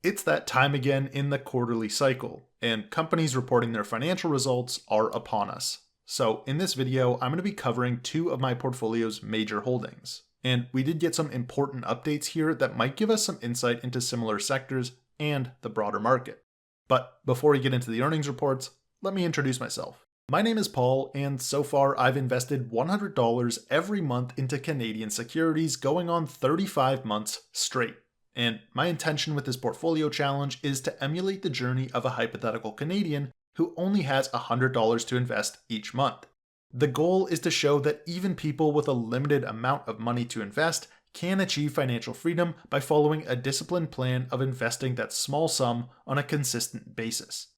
It's that time again in the quarterly cycle, and companies reporting their financial results are upon us. So in this video, I'm going to be covering two of my portfolio's major holdings. And we did get some important updates here that might give us some insight into similar sectors and the broader market. But before we get into the earnings reports, let me introduce myself. My name is Paul, and so far I've invested $100 every month into Canadian securities going on 35 months straight. And my intention with this portfolio challenge is to emulate the journey of a hypothetical Canadian who only has $100 to invest each month. The goal is to show that even people with a limited amount of money to invest can achieve financial freedom by following a disciplined plan of investing that small sum on a consistent basis.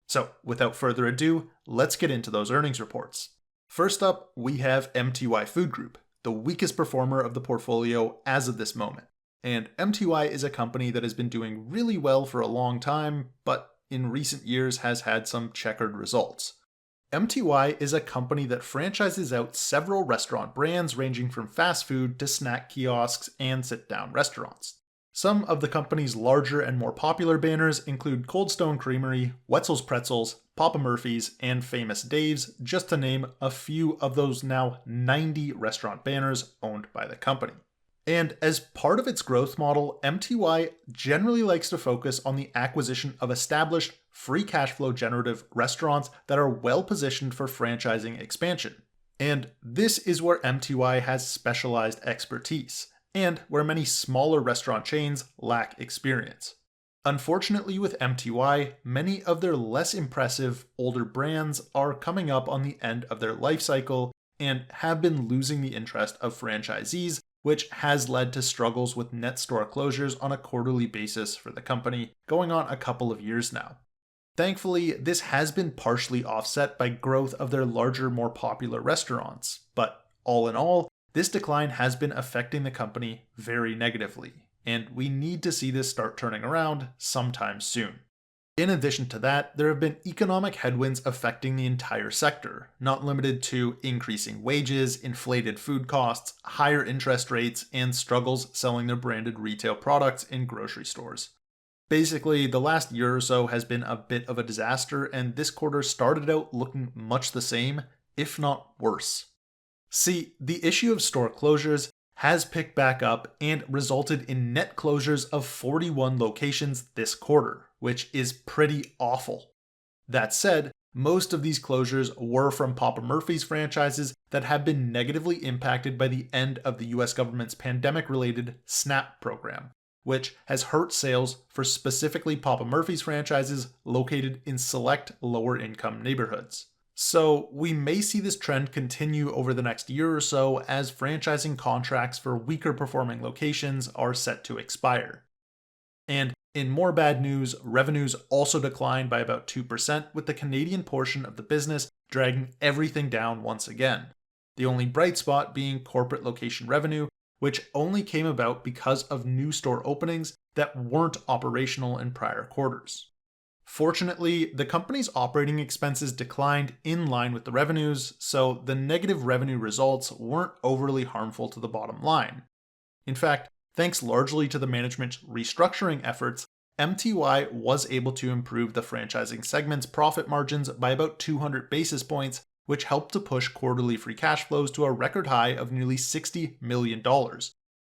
So without further ado, let's get into those earnings reports. First up, we have MTY Food Group, the weakest performer of the portfolio as of this moment. And MTY is a company that has been doing really well for a long time, but in recent years has had some checkered results. MTY is a company that franchises out several restaurant brands ranging from fast food to snack kiosks and sit-down restaurants. Some of the company's larger and more popular banners include Cold Stone Creamery, Wetzel's Pretzels, Papa Murphy's, and Famous Dave's, just to name a few of those now 90 restaurant banners owned by the company. And as part of its growth model, MTY generally likes to focus on the acquisition of established, free cash flow generative restaurants that are well positioned for franchising expansion. And this is where MTY has specialized expertise, and where many smaller restaurant chains lack experience. Unfortunately with MTY, many of their less impressive older brands are coming up on the end of their life cycle and have been losing the interest of franchisees, which has led to struggles with net store closures on a quarterly basis for the company, going on a couple of years now. Thankfully, this has been partially offset by growth of their larger, more popular restaurants, but all in all, this decline has been affecting the company very negatively, and we need to see this start turning around sometime soon. In addition to that, there have been economic headwinds affecting the entire sector, not limited to increasing wages, inflated food costs, higher interest rates, and struggles selling their branded retail products in grocery stores. Basically, the last year or so has been a bit of a disaster, and this quarter started out looking much the same, if not worse. See, the issue of store closures has picked back up and resulted in net closures of 41 locations this quarter, which is pretty awful. That said, most of these closures were from Papa Murphy's franchises that have been negatively impacted by the end of the US government's pandemic-related SNAP program, which has hurt sales for specifically Papa Murphy's franchises located in select lower-income neighborhoods. So we may see this trend continue over the next year or so as franchising contracts for weaker performing locations are set to expire. And in more bad news, revenues also declined by about 2%, with the Canadian portion of the business dragging everything down once again. The only bright spot being corporate location revenue, which only came about because of new store openings that weren't operational in prior quarters. Fortunately, the company's operating expenses declined in line with the revenues, so the negative revenue results weren't overly harmful to the bottom line. In fact, thanks largely to the management's restructuring efforts, MTY was able to improve the franchising segment's profit margins by about 200 basis points, which helped to push quarterly free cash flows to a record high of nearly $60 million,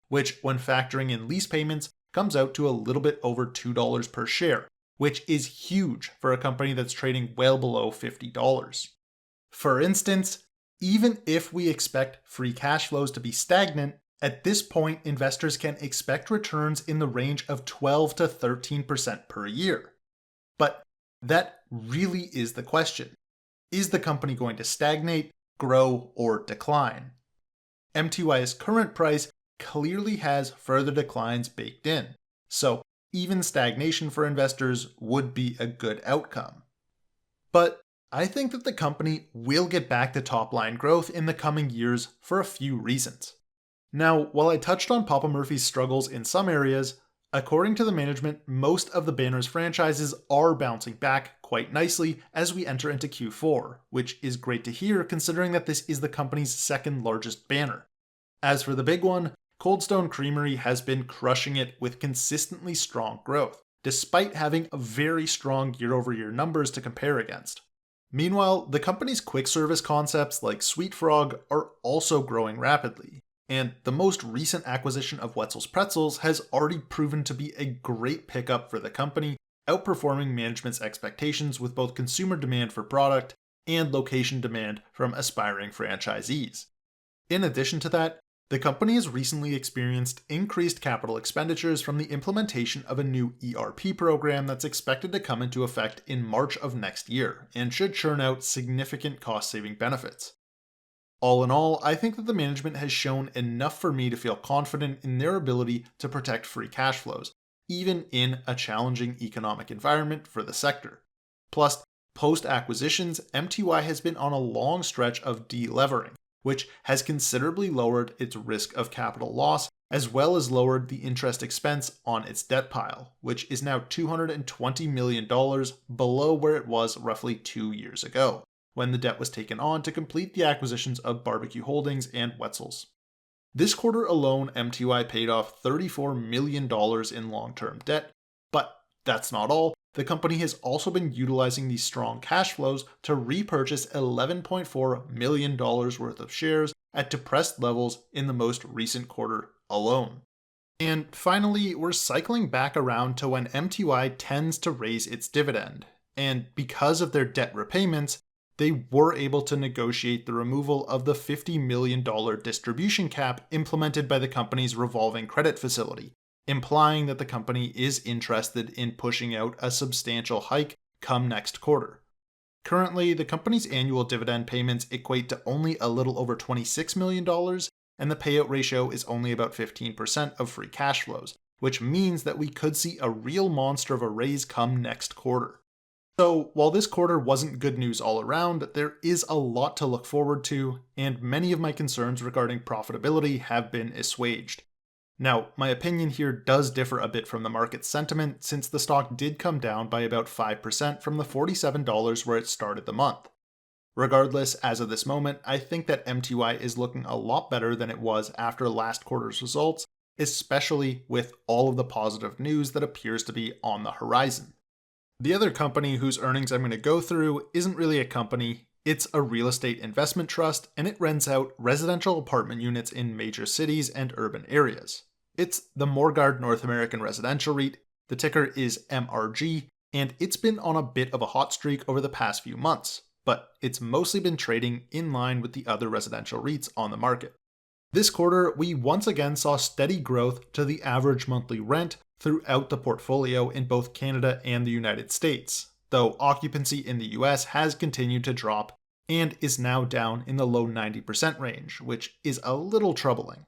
which, when factoring in lease payments, comes out to a little bit over $2 per share, which is huge for a company that's trading well below $50. For instance, even if we expect free cash flows to be stagnant, at this point investors can expect returns in the range of 12 to 13% per year. But that really is the question. Is the company going to stagnate, grow, or decline? MTY's current price clearly has further declines baked in, so even stagnation for investors would be a good outcome. But I think that the company will get back to top-line growth in the coming years for a few reasons. Now, while I touched on Papa Murphy's struggles in some areas, according to the management, most of the banner's franchises are bouncing back quite nicely as we enter into Q4, which is great to hear considering that this is the company's second largest banner. As for the big one, Cold Stone Creamery has been crushing it with consistently strong growth, despite having very strong year-over-year numbers to compare against. Meanwhile, the company's quick service concepts like Sweetfrog are also growing rapidly, and the most recent acquisition of Wetzel's Pretzels has already proven to be a great pickup for the company, outperforming management's expectations with both consumer demand for product and location demand from aspiring franchisees. In addition to that, the company has recently experienced increased capital expenditures from the implementation of a new ERP program that's expected to come into effect in March of next year and should churn out significant cost-saving benefits. All in all, I think that the management has shown enough for me to feel confident in their ability to protect free cash flows, even in a challenging economic environment for the sector. Plus, post-acquisitions, MTY has been on a long stretch of delevering, which has considerably lowered its risk of capital loss, as well as lowered the interest expense on its debt pile, which is now $220 million below where it was roughly 2 years ago, when the debt was taken on to complete the acquisitions of Barbecue Holdings and Wetzel's. This quarter alone, MTY paid off $34 million in long-term debt, but that's not all. The company has also been utilizing these strong cash flows to repurchase $11.4 million worth of shares at depressed levels in the most recent quarter alone. And finally, we're cycling back around to when MTY tends to raise its dividend. And because of their debt repayments, they were able to negotiate the removal of the $50 million distribution cap implemented by the company's revolving credit facility, implying that the company is interested in pushing out a substantial hike come next quarter. Currently, the company's annual dividend payments equate to only a little over $26 million, and the payout ratio is only about 15% of free cash flows, which means that we could see a real monster of a raise come next quarter. So, while this quarter wasn't good news all around, there is a lot to look forward to, and many of my concerns regarding profitability have been assuaged. Now, my opinion here does differ a bit from the market sentiment, since the stock did come down by about 5% from the $47 where it started the month. Regardless, as of this moment, I think that MTY is looking a lot better than it was after last quarter's results, especially with all of the positive news that appears to be on the horizon. The other company whose earnings I'm going to go through isn't really a company, it's a real estate investment trust, and it rents out residential apartment units in major cities and urban areas. It's the Morguard North American Residential REIT, the ticker is MRG, and it's been on a bit of a hot streak over the past few months, but it's mostly been trading in line with the other residential REITs on the market. This quarter, we once again saw steady growth to the average monthly rent throughout the portfolio in both Canada and the United States, though occupancy in the US has continued to drop and is now down in the low 90% range, which is a little troubling.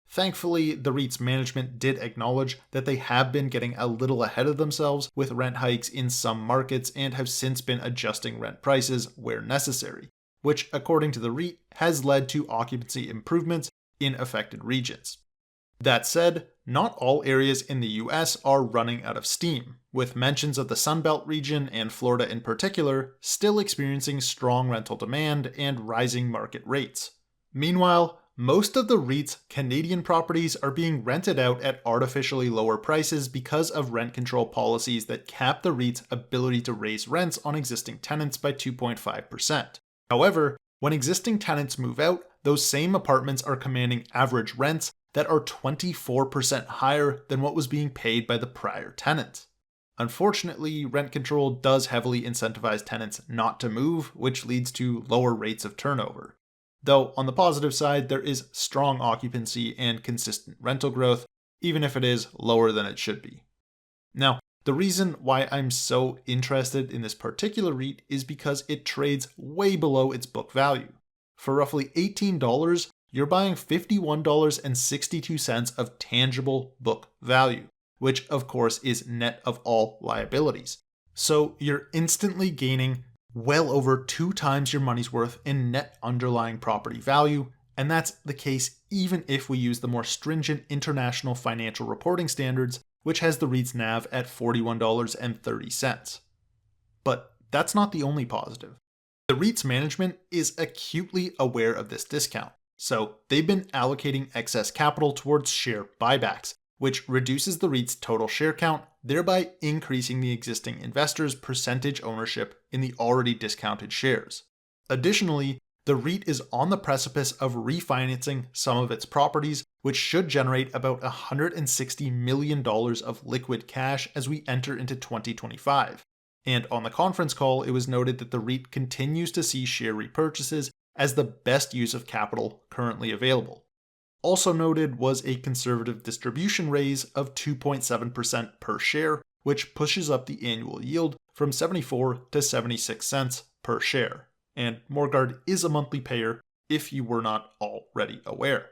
Thankfully, the REIT's management did acknowledge that they have been getting a little ahead of themselves with rent hikes in some markets and have since been adjusting rent prices where necessary, which, according to the REIT, has led to occupancy improvements in affected regions. That said, not all areas in the US are running out of steam, with mentions of the Sunbelt region and Florida in particular still experiencing strong rental demand and rising market rates. Meanwhile, most of the REIT's Canadian properties are being rented out at artificially lower prices because of rent control policies that cap the REIT's ability to raise rents on existing tenants by 2.5%. However, when existing tenants move out, those same apartments are commanding average rents that are 24% higher than what was being paid by the prior tenant. Unfortunately, rent control does heavily incentivize tenants not to move, which leads to lower rates of turnover. Though on the positive side, there is strong occupancy and consistent rental growth, even if it is lower than it should be. Now, the reason why I'm so interested in this particular REIT is because it trades way below its book value. For roughly $18, you're buying $51.62 of tangible book value, which of course is net of all liabilities. So you're instantly gaining well over 2 times your money's worth in net underlying property value, and that's the case even if we use the more stringent international financial reporting standards, which has the REIT's NAV at $41.30. But that's not the only positive. The REIT's management is acutely aware of this discount, so they've been allocating excess capital towards share buybacks, which reduces the REIT's total share count, thereby increasing the existing investors' percentage ownership in the already discounted shares. Additionally, the REIT is on the precipice of refinancing some of its properties, which should generate about $160 million of liquid cash as we enter into 2025. And on the conference call, it was noted that the REIT continues to see share repurchases as the best use of capital currently available. Also noted was a conservative distribution raise of 2.7% per share, which pushes up the annual yield from 74 to 76 cents per share. And Morguard is a monthly payer if you were not already aware.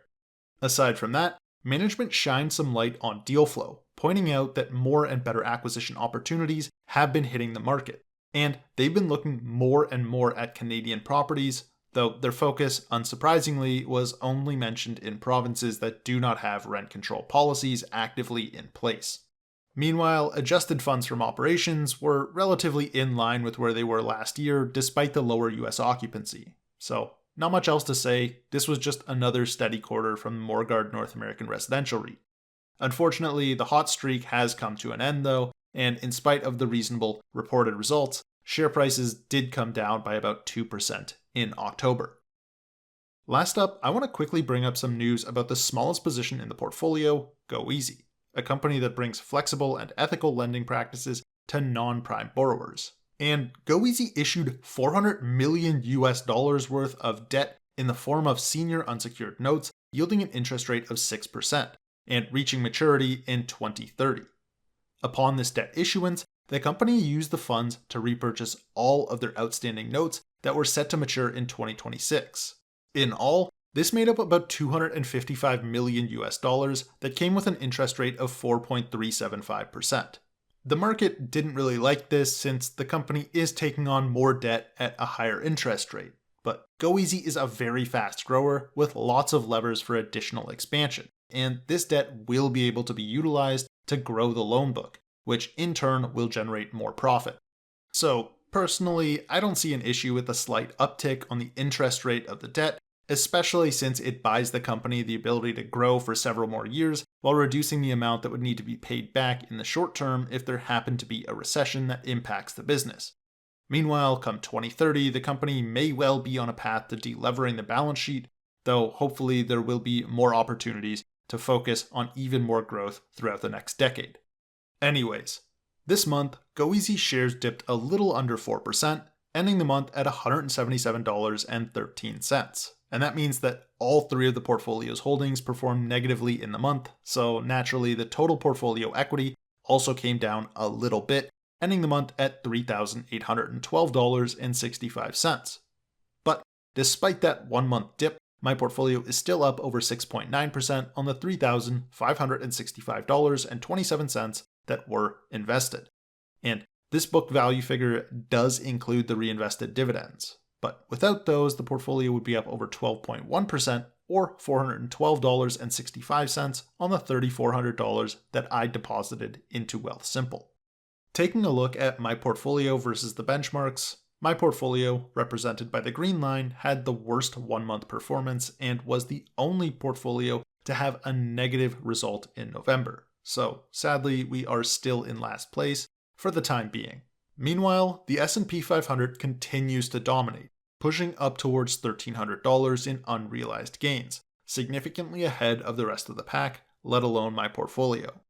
Aside from that, management shined some light on deal flow, pointing out that more and better acquisition opportunities have been hitting the market, and they've been looking more and more at Canadian properties, though their focus, unsurprisingly, was only mentioned in provinces that do not have rent control policies actively in place. Meanwhile, adjusted funds from operations were relatively in line with where they were last year despite the lower US occupancy. So, not much else to say, this was just another steady quarter from the Morguard North American Residential REIT. Unfortunately, the hot streak has come to an end though, and in spite of the reasonable reported results, share prices did come down by about 2% in October. Last up, I want to quickly bring up some news about the smallest position in the portfolio, Goeasy, a company that brings flexible and ethical lending practices to non-prime borrowers. And Goeasy issued $400 million worth of debt in the form of senior unsecured notes, yielding an interest rate of 6% and reaching maturity in 2030. Upon this debt issuance, the company used the funds to repurchase all of their outstanding notes that were set to mature in 2026. In all, this made up about $255 million that came with an interest rate of 4.375%. The market didn't really like this since the company is taking on more debt at a higher interest rate, but Goeasy is a very fast grower with lots of levers for additional expansion, and this debt will be able to be utilized to grow the loan book, which in turn will generate more profit. So personally, I don't see an issue with a slight uptick on the interest rate of the debt, especially since it buys the company the ability to grow for several more years while reducing the amount that would need to be paid back in the short term if there happened to be a recession that impacts the business. Meanwhile, come 2030, the company may well be on a path to delevering the balance sheet, though hopefully there will be more opportunities to focus on even more growth throughout the next decade. Anyways, this month, Goeasy shares dipped a little under 4%, ending the month at $177.13. And that means that all three of the portfolio's holdings performed negatively in the month, so naturally the total portfolio equity also came down a little bit, ending the month at $3,812.65. But despite that 1 month dip, my portfolio is still up over 6.9% on the $3,565.27 that were invested. And this book value figure does include the reinvested dividends. But without those, the portfolio would be up over 12.1% or $412.65 on the $3,400 that I deposited into Wealthsimple. Taking a look at my portfolio versus the benchmarks, my portfolio, represented by the green line, had the worst 1 month performance and was the only portfolio to have a negative result in November. So sadly, we are still in last place for the time being. Meanwhile, the S&P 500 continues to dominate, pushing up towards $1,300 in unrealized gains, significantly ahead of the rest of the pack, let alone my portfolio.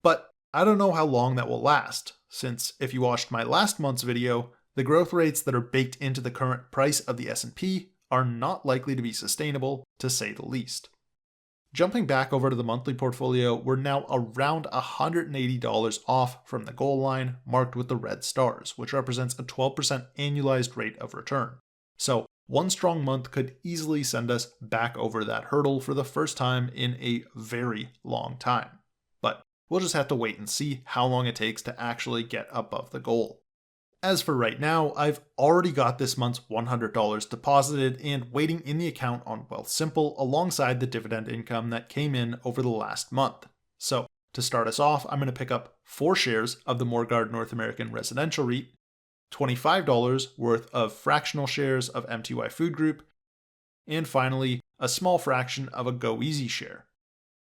But I don't know how long that will last, since if you watched my last month's video, the growth rates that are baked into the current price of the S&P are not likely to be sustainable, to say the least. Jumping back over to the monthly portfolio, we're now around $180 off from the goal line, marked with the red stars, which represents a 12% annualized rate of return. So one strong month could easily send us back over that hurdle for the first time in a very long time. But we'll just have to wait and see how long it takes to actually get above the goal. As for right now, I've already got this month's $100 deposited and waiting in the account on Wealthsimple alongside the dividend income that came in over the last month. So to start us off, I'm going to pick up 4 shares of the Morguard North American Residential REIT, $25 worth of fractional shares of MTY Food Group, and finally, a small fraction of a Goeasy share.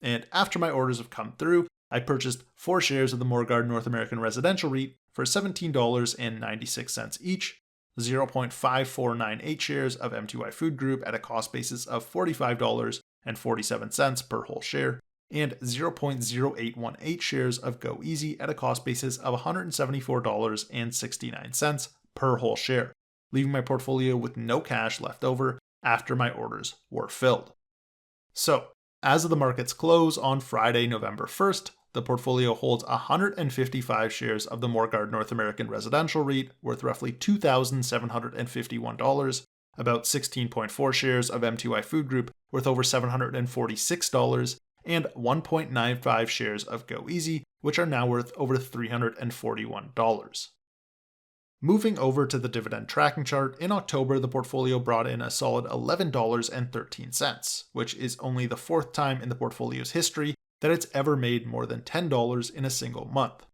And after my orders have come through, I purchased 4 shares of the Morguard North American Residential REIT for $17.96 each, 0.5498 shares of MTY Food Group at a cost basis of $45.47 per whole share, and 0.0818 shares of Goeasy at a cost basis of $174.69 per whole share, leaving my portfolio with no cash left over after my orders were filled. So, as of the market's close on Friday, November 1st, the portfolio holds 155 shares of the Morguard North American Residential REIT worth roughly $2,751, about 16.4 shares of MTY Food Group worth over $746, and 1.95 shares of Goeasy, which are now worth over $341. Moving over to the dividend tracking chart, in October the portfolio brought in a solid $11.13, which is only the 4th time in the portfolio's history that it's ever made more than $10 in a single month.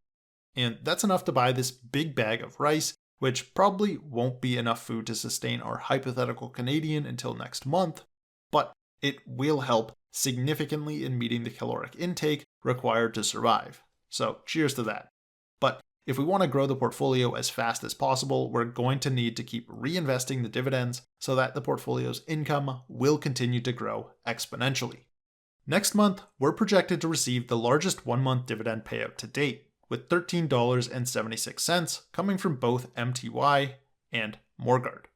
And that's enough to buy this big bag of rice, which probably won't be enough food to sustain our hypothetical Canadian until next month, but it will help significantly in meeting the caloric intake required to survive. So cheers to that. But if we want to grow the portfolio as fast as possible, we're going to need to keep reinvesting the dividends so that the portfolio's income will continue to grow exponentially. Next month, we're projected to receive the largest 1-month dividend payout to date, with $13.76 coming from both MTY and Morguard.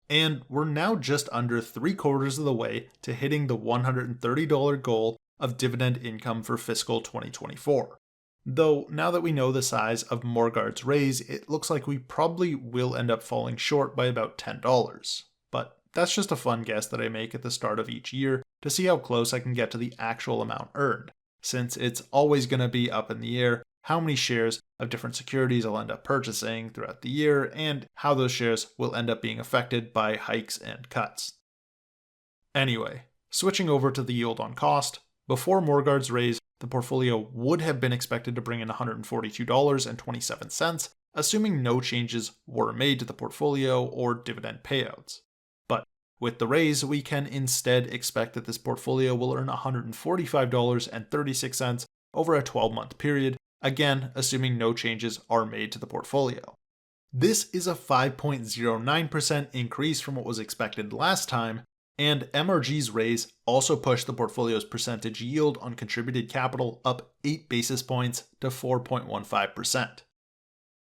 And we're now just under 3/4 of the way to hitting the $130 goal of dividend income for fiscal 2024. Though now that we know the size of Morguard's raise, it looks like we probably will end up falling short by about $10. But that's just a fun guess that I make at the start of each year to see how close I can get to the actual amount earned, since it's always going to be up in the air how many shares of different securities I'll end up purchasing throughout the year and how those shares will end up being affected by hikes and cuts. Anyway, switching over to the yield on cost, before Morguard's raise, the portfolio would have been expected to bring in $142.27, assuming no changes were made to the portfolio or dividend payouts. But with the raise, we can instead expect that this portfolio will earn $145.36 over a 12-month period, again assuming no changes are made to the portfolio. This is a 5.09% increase from what was expected last time, and MRG's raise also pushed the portfolio's percentage yield on contributed capital up 8 basis points to 4.15%.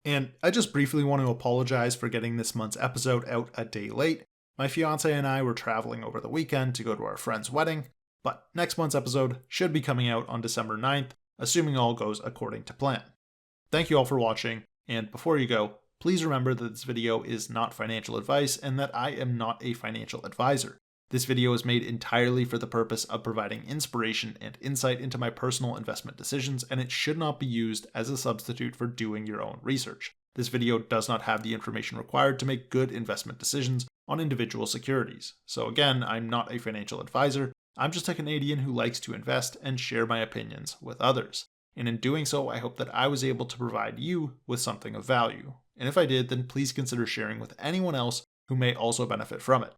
And I just briefly want to apologize for getting this month's episode out a day late. My fiance and I were traveling over the weekend to go to our friend's wedding, but next month's episode should be coming out on December 9th, assuming all goes according to plan. Thank you all for watching, and before you go, please remember that this video is not financial advice and that I am not a financial advisor. This video is made entirely for the purpose of providing inspiration and insight into my personal investment decisions, and it should not be used as a substitute for doing your own research. This video does not have the information required to make good investment decisions on individual securities. So again, I'm not a financial advisor. I'm just a Canadian who likes to invest and share my opinions with others. And in doing so, I hope that I was able to provide you with something of value. And if I did, then please consider sharing with anyone else who may also benefit from it.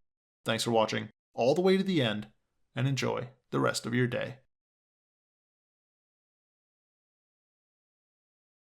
Thanks for watching all the way to the end, and enjoy the rest of your day.